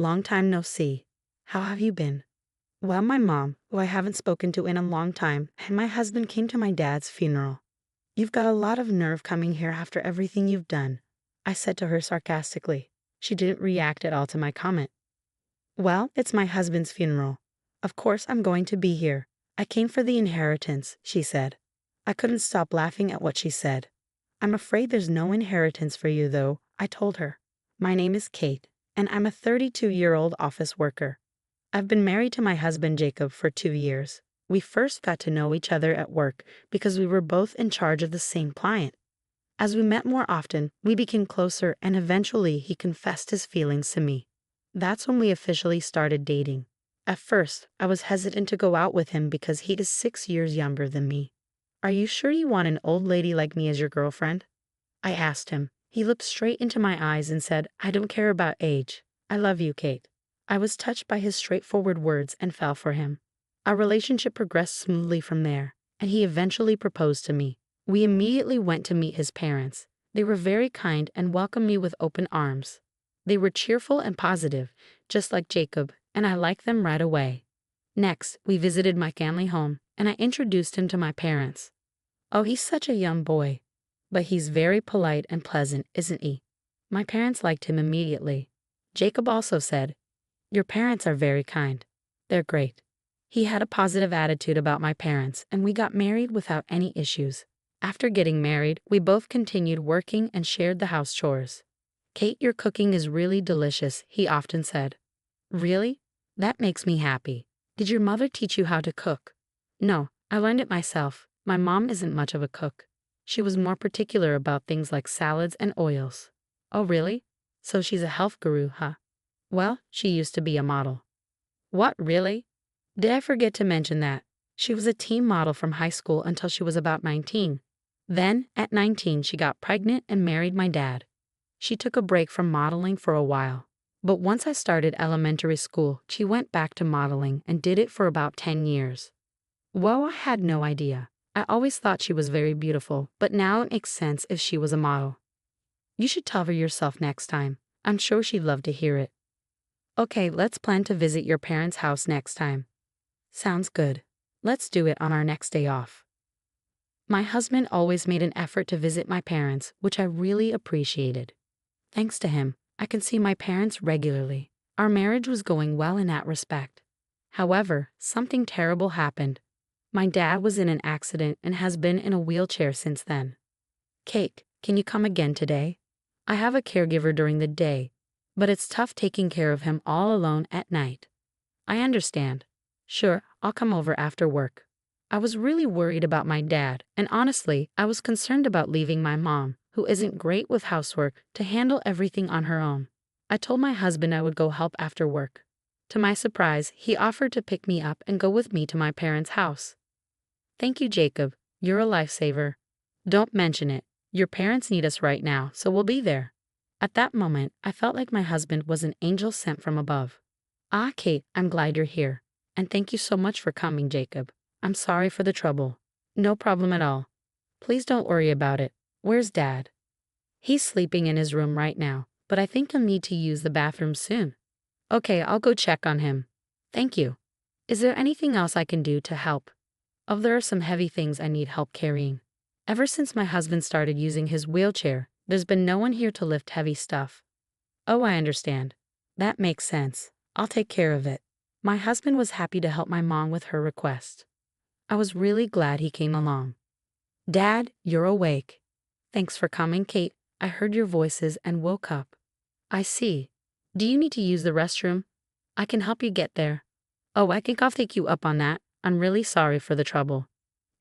Long time no see. How have you been? Well, my mom, who I haven't spoken to in a long time, and my husband came to my dad's funeral. You've got a lot of nerve coming here after everything you've done, I said to her sarcastically. She didn't react at all to my comment. Well, it's my husband's funeral. Of course I'm going to be here. I came for the inheritance, she said. I couldn't stop laughing at what she said. I'm afraid there's no inheritance for you, though, I told her. My name is Kate, and I'm a 32-year-old office worker. I've been married to my husband Jacob for 2 years. We first got to know each other at work because we were both in charge of the same client. As we met more often, we became closer, and eventually he confessed his feelings to me. That's when we officially started dating. At first, I was hesitant to go out with him because he is 6 years younger than me. Are you sure you want an old lady like me as your girlfriend? I asked him. He looked straight into my eyes and said, I don't care about age. I love you, Kate. I was touched by his straightforward words and fell for him. Our relationship progressed smoothly from there, and he eventually proposed to me. We immediately went to meet his parents. They were very kind and welcomed me with open arms. They were cheerful and positive, just like Jacob, and I liked them right away. Next, we visited my family home, and I introduced him to my parents. Oh, he's such a young boy. But he's very polite and pleasant, isn't he? My parents liked him immediately. Jacob also said, Your parents are very kind. They're great. He had a positive attitude about my parents, and we got married without any issues. After getting married, we both continued working and shared the house chores. Kate, your cooking is really delicious, he often said. Really? That makes me happy. Did your mother teach you how to cook? No, I learned it myself. My mom isn't much of a cook. She was more particular about things like salads and oils. Oh, really? So she's a health guru, huh? Well, she used to be a model. What, really? Did I forget to mention that? She was a teen model from high school until she was about 19. Then, at 19, she got pregnant and married my dad. She took a break from modeling for a while. But once I started elementary school, she went back to modeling and did it for about 10 years. Well, I had no idea. I always thought she was very beautiful, but now it makes sense if she was a model. You should tell her yourself next time. I'm sure she'd love to hear it. Okay, let's plan to visit your parents' house next time. Sounds good. Let's do it on our next day off. My husband always made an effort to visit my parents, which I really appreciated. Thanks to him, I can see my parents regularly. Our marriage was going well in that respect. However, something terrible happened. My dad was in an accident and has been in a wheelchair since then. Kate, can you come again today? I have a caregiver during the day, but it's tough taking care of him all alone at night. I understand. Sure, I'll come over after work. I was really worried about my dad, and honestly, I was concerned about leaving my mom, who isn't great with housework, to handle everything on her own. I told my husband I would go help after work. To my surprise, he offered to pick me up and go with me to my parents' house. Thank you, Jacob. You're a lifesaver. Don't mention it. Your parents need us right now, so we'll be there. At that moment, I felt like my husband was an angel sent from above. Ah, Kate, I'm glad you're here. And thank you so much for coming, Jacob. I'm sorry for the trouble. No problem at all. Please don't worry about it. Where's Dad? He's sleeping in his room right now, but I think he'll need to use the bathroom soon. Okay, I'll go check on him. Thank you. Is there anything else I can do to help? Oh, there are some heavy things I need help carrying. Ever since my husband started using his wheelchair, there's been no one here to lift heavy stuff. Oh, I understand. That makes sense. I'll take care of it. My husband was happy to help my mom with her request. I was really glad he came along. Dad, you're awake. Thanks for coming, Kate. I heard your voices and woke up. I see. Do you need to use the restroom? I can help you get there. Oh, I think I'll take you up on that. I'm really sorry for the trouble.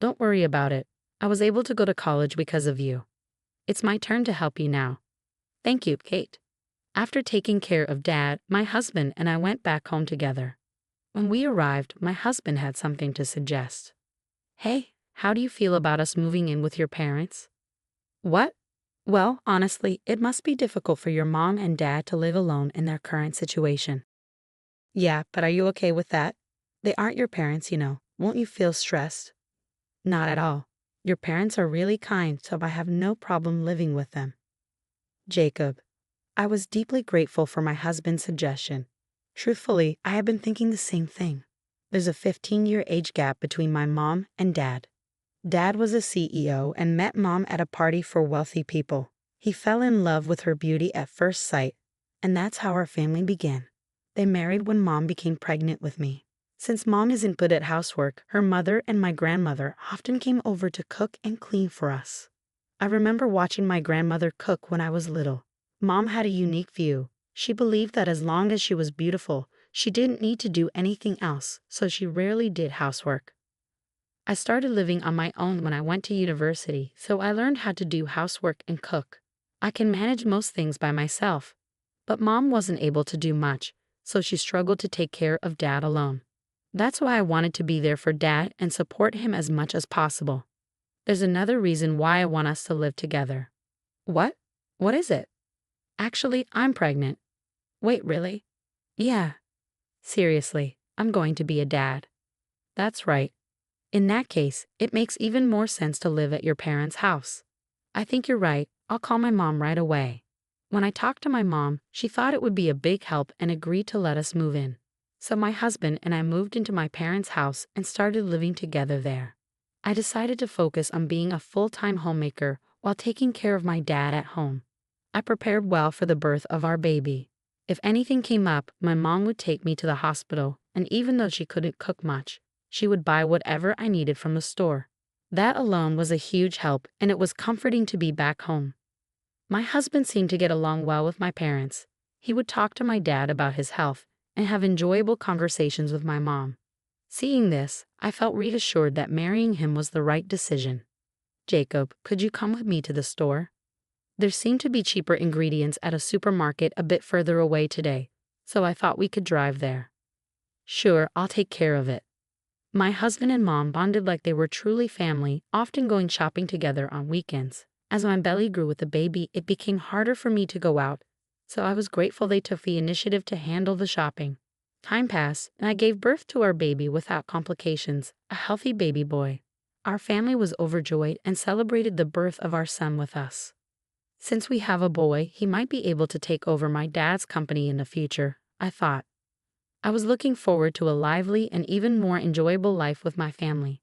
Don't worry about it. I was able to go to college because of you. It's my turn to help you now. Thank you, Kate. After taking care of Dad, my husband and I went back home together. When we arrived, my husband had something to suggest. Hey, how do you feel about us moving in with your parents? What? Well, honestly, it must be difficult for your mom and dad to live alone in their current situation. Yeah, but are you okay with that? They aren't your parents, you know. Won't you feel stressed? Not at all. Your parents are really kind, so I have no problem living with them. Jacob. I was deeply grateful for my husband's suggestion. Truthfully, I have been thinking the same thing. There's a 15-year age gap between my mom and dad. Dad was a CEO and met mom at a party for wealthy people. He fell in love with her beauty at first sight, and that's how our family began. They married when mom became pregnant with me. Since mom isn't good at housework, her mother and my grandmother often came over to cook and clean for us. I remember watching my grandmother cook when I was little. Mom had a unique view. She believed that as long as she was beautiful, she didn't need to do anything else, so she rarely did housework. I started living on my own when I went to university, so I learned how to do housework and cook. I can manage most things by myself. But mom wasn't able to do much, so she struggled to take care of dad alone. That's why I wanted to be there for dad and support him as much as possible. There's another reason why I want us to live together. What? What is it? Actually, I'm pregnant. Wait, really? Yeah. Seriously, I'm going to be a dad. That's right. In that case, it makes even more sense to live at your parents' house. I think you're right. I'll call my mom right away. When I talked to my mom, she thought it would be a big help and agreed to let us move in. So my husband and I moved into my parents' house and started living together there. I decided to focus on being a full-time homemaker while taking care of my dad at home. I prepared well for the birth of our baby. If anything came up, my mom would take me to the hospital, and even though she couldn't cook much, she would buy whatever I needed from the store. That alone was a huge help, and it was comforting to be back home. My husband seemed to get along well with my parents. He would talk to my dad about his health and have enjoyable conversations with my mom. Seeing this, I felt reassured that marrying him was the right decision. Jacob, could you come with me to the store? There seemed to be cheaper ingredients at a supermarket a bit further away today, so I thought we could drive there. Sure, I'll take care of it. My husband and mom bonded like they were truly family, often going shopping together on weekends. As my belly grew with the baby, it became harder for me to go out, so I was grateful they took the initiative to handle the shopping. Time passed, and I gave birth to our baby without complications, a healthy baby boy. Our family was overjoyed and celebrated the birth of our son with us. Since we have a boy, he might be able to take over my dad's company in the future, I thought. I was looking forward to a lively and even more enjoyable life with my family.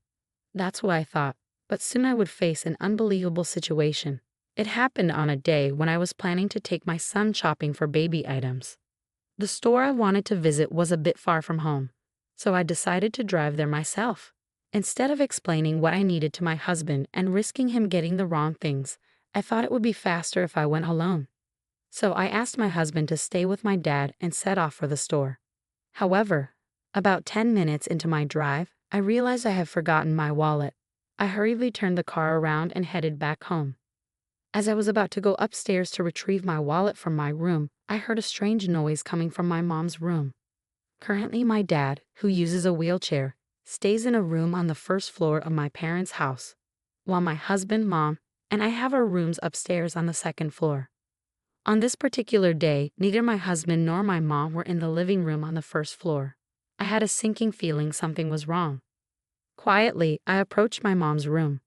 That's what I thought, but soon I would face an unbelievable situation. It happened on a day when I was planning to take my son shopping for baby items. The store I wanted to visit was a bit far from home, so I decided to drive there myself. Instead of explaining what I needed to my husband and risking him getting the wrong things, I thought it would be faster if I went alone. So I asked my husband to stay with my dad and set off for the store. However, about 10 minutes into my drive, I realized I had forgotten my wallet. I hurriedly turned the car around and headed back home. As I was about to go upstairs to retrieve my wallet from my room, I heard a strange noise coming from my mom's room. Currently, my dad, who uses a wheelchair, stays in a room on the first floor of my parents' house, while my husband, mom, and I have our rooms upstairs on the second floor. On this particular day, neither my husband nor my mom were in the living room on the first floor. I had a sinking feeling something was wrong. Quietly, I approached my mom's room.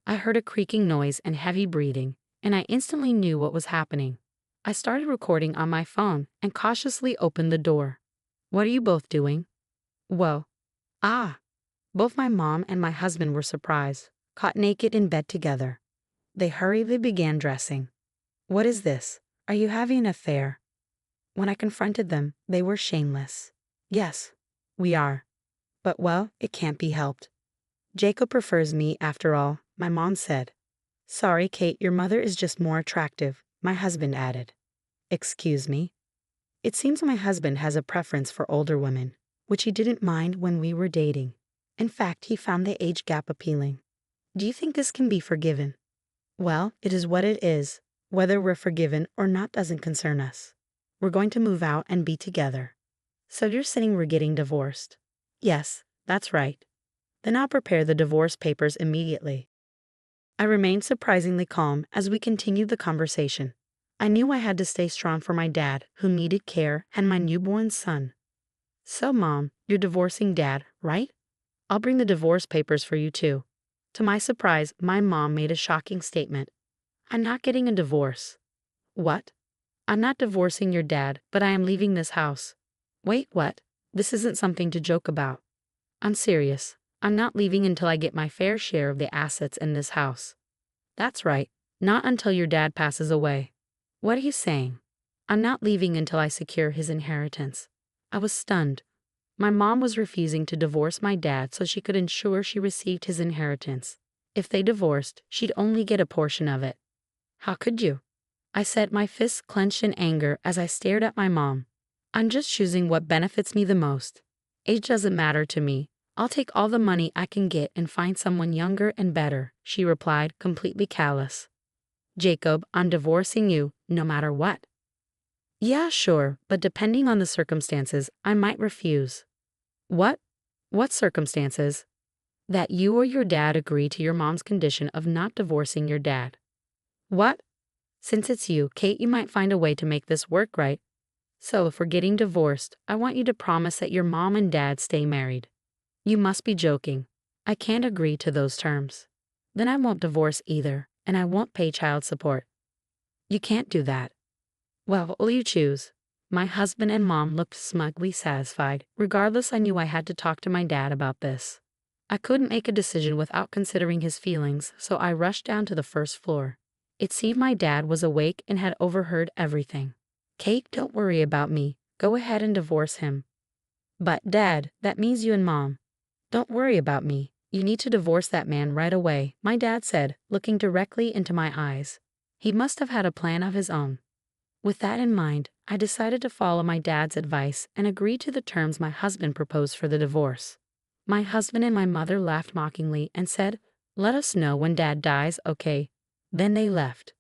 I heard a creaking noise and heavy breathing, and I instantly knew what was happening. I started recording on my phone and cautiously opened the door. What are you both doing? Whoa. Ah. Both my mom and my husband were surprised, caught naked in bed together. They hurriedly began dressing. What is this? Are you having an affair? When I confronted them, they were shameless. Yes, we are. But well, it can't be helped. Jacob prefers me after all, my mom said. Sorry, Kate, your mother is just more attractive, my husband added. Excuse me? It seems my husband has a preference for older women, which he didn't mind when we were dating. In fact, he found the age gap appealing. Do you think this can be forgiven? Well, it is what it is. Whether we're forgiven or not doesn't concern us. We're going to move out and be together. So you're saying we're getting divorced? Yes, that's right. Then I'll prepare the divorce papers immediately. I remained surprisingly calm as we continued the conversation. I knew I had to stay strong for my dad, who needed care, and my newborn son. So, Mom, you're divorcing Dad, right? I'll bring the divorce papers for you too. To my surprise, my mom made a shocking statement. I'm not getting a divorce. What? I'm not divorcing your dad, but I am leaving this house. Wait, what? This isn't something to joke about. I'm serious. I'm not leaving until I get my fair share of the assets in this house. That's right, not until your dad passes away. What are you saying? I'm not leaving until I secure his inheritance. I was stunned. My mom was refusing to divorce my dad so she could ensure she received his inheritance. If they divorced, she'd only get a portion of it. How could you? I said, my fists clenched in anger as I stared at my mom. I'm just choosing what benefits me the most. Age doesn't matter to me. I'll take all the money I can get and find someone younger and better, she replied, completely callous. Jacob, I'm divorcing you, no matter what. Yeah, sure, but depending on the circumstances, I might refuse. What? What circumstances? That you or your dad agree to your mom's condition of not divorcing your dad. What? Since it's you, Kate, you might find a way to make this work, right? So if we're getting divorced, I want you to promise that your mom and dad stay married. You must be joking. I can't agree to those terms. Then I won't divorce either, and I won't pay child support. You can't do that. Well, what will you choose? My husband and mom looked smugly satisfied. Regardless, I knew I had to talk to my dad about this. I couldn't make a decision without considering his feelings, so I rushed down to the first floor. It seemed my dad was awake and had overheard everything. Kate, don't worry about me. Go ahead and divorce him. But, Dad, that means you and Mom. Don't worry about me. You need to divorce that man right away, my dad said, looking directly into my eyes. He must have had a plan of his own. With that in mind, I decided to follow my dad's advice and agree to the terms my husband proposed for the divorce. My husband and my mother laughed mockingly and said, "Let us know when Dad dies, okay?" Then they left.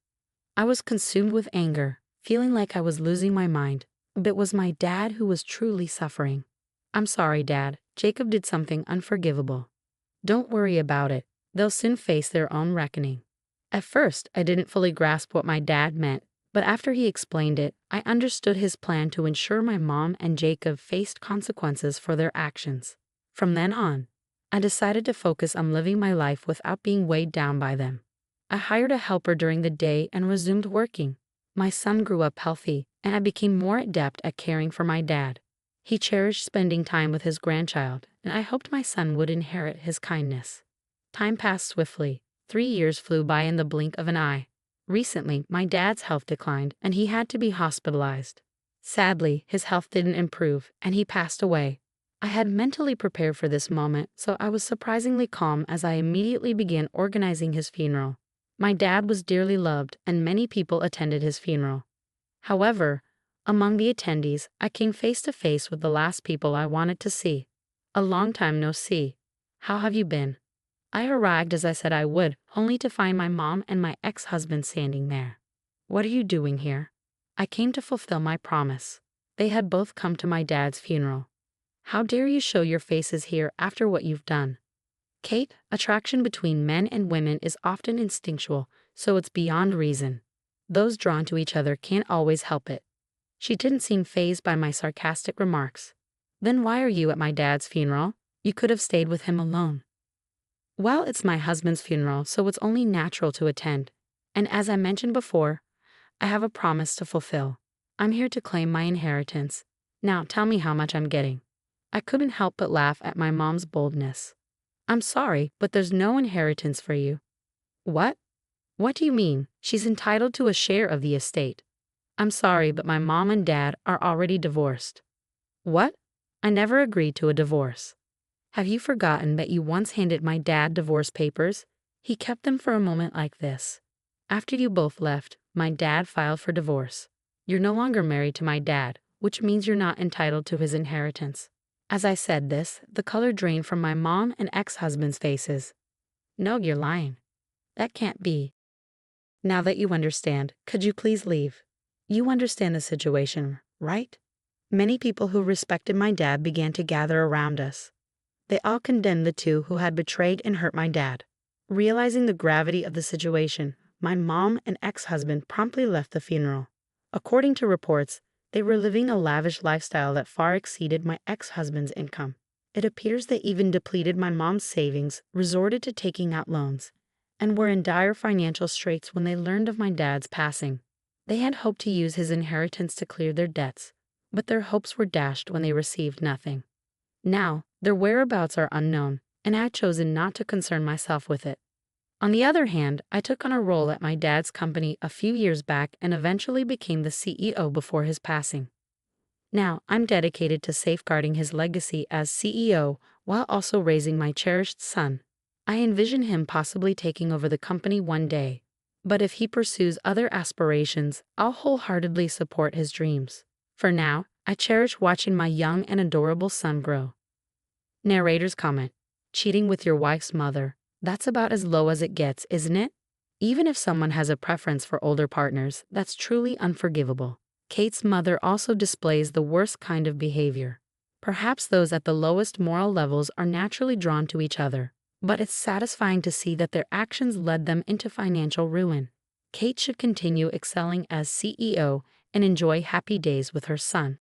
I was consumed with anger, feeling like I was losing my mind. But it was my dad who was truly suffering. I'm sorry, Dad. Jacob did something unforgivable. Don't worry about it. They'll soon face their own reckoning. At first, I didn't fully grasp what my dad meant, but after he explained it, I understood his plan to ensure my mom and Jacob faced consequences for their actions. From then on, I decided to focus on living my life without being weighed down by them. I hired a helper during the day and resumed working. My son grew up healthy, and I became more adept at caring for my dad. He cherished spending time with his grandchild, and I hoped my son would inherit his kindness. Time passed swiftly. 3 years flew by in the blink of an eye. Recently, my dad's health declined, and he had to be hospitalized. Sadly, his health didn't improve, and he passed away. I had mentally prepared for this moment, so I was surprisingly calm as I immediately began organizing his funeral. My dad was dearly loved, and many people attended his funeral. However, among the attendees, I came face to face with the last people I wanted to see. A long time no see. How have you been? I arrived as I said I would, only to find my mom and my ex-husband standing there. What are you doing here? I came to fulfill my promise. They had both come to my dad's funeral. How dare you show your faces here after what you've done? Kate, attraction between men and women is often instinctual, so it's beyond reason. Those drawn to each other can't always help it. She didn't seem fazed by my sarcastic remarks. Then why are you at my dad's funeral? You could have stayed with him alone. Well, it's my husband's funeral, so it's only natural to attend. And as I mentioned before, I have a promise to fulfill. I'm here to claim my inheritance. Now tell me how much I'm getting. I couldn't help but laugh at my mom's boldness. I'm sorry, but there's no inheritance for you. What? What do you mean? She's entitled to a share of the estate. I'm sorry, but my mom and dad are already divorced. What? I never agreed to a divorce. Have you forgotten that you once handed my dad divorce papers? He kept them for a moment like this. After you both left, my dad filed for divorce. You're no longer married to my dad, which means you're not entitled to his inheritance. As I said this, the color drained from my mom and ex-husband's faces. No, you're lying. That can't be. Now that you understand, could you please leave? You understand the situation, right? Many people who respected my dad began to gather around us. They all condemned the two who had betrayed and hurt my dad. Realizing the gravity of the situation, my mom and ex-husband promptly left the funeral. According to reports, they were living a lavish lifestyle that far exceeded my ex-husband's income. It appears they even depleted my mom's savings, resorted to taking out loans, and were in dire financial straits when they learned of my dad's passing. They had hoped to use his inheritance to clear their debts, but their hopes were dashed when they received nothing. Now, their whereabouts are unknown, and I had chosen not to concern myself with it. On the other hand, I took on a role at my dad's company a few years back and eventually became the CEO before his passing. Now, I'm dedicated to safeguarding his legacy as CEO while also raising my cherished son. I envision him possibly taking over the company one day, but if he pursues other aspirations, I'll wholeheartedly support his dreams. For now, I cherish watching my young and adorable son grow. Narrator's comment: cheating with your wife's mother. That's about as low as it gets, isn't it? Even if someone has a preference for older partners, that's truly unforgivable. Kate's mother also displays the worst kind of behavior. Perhaps those at the lowest moral levels are naturally drawn to each other, but it's satisfying to see that their actions led them into financial ruin. Kate should continue excelling as CEO and enjoy happy days with her son.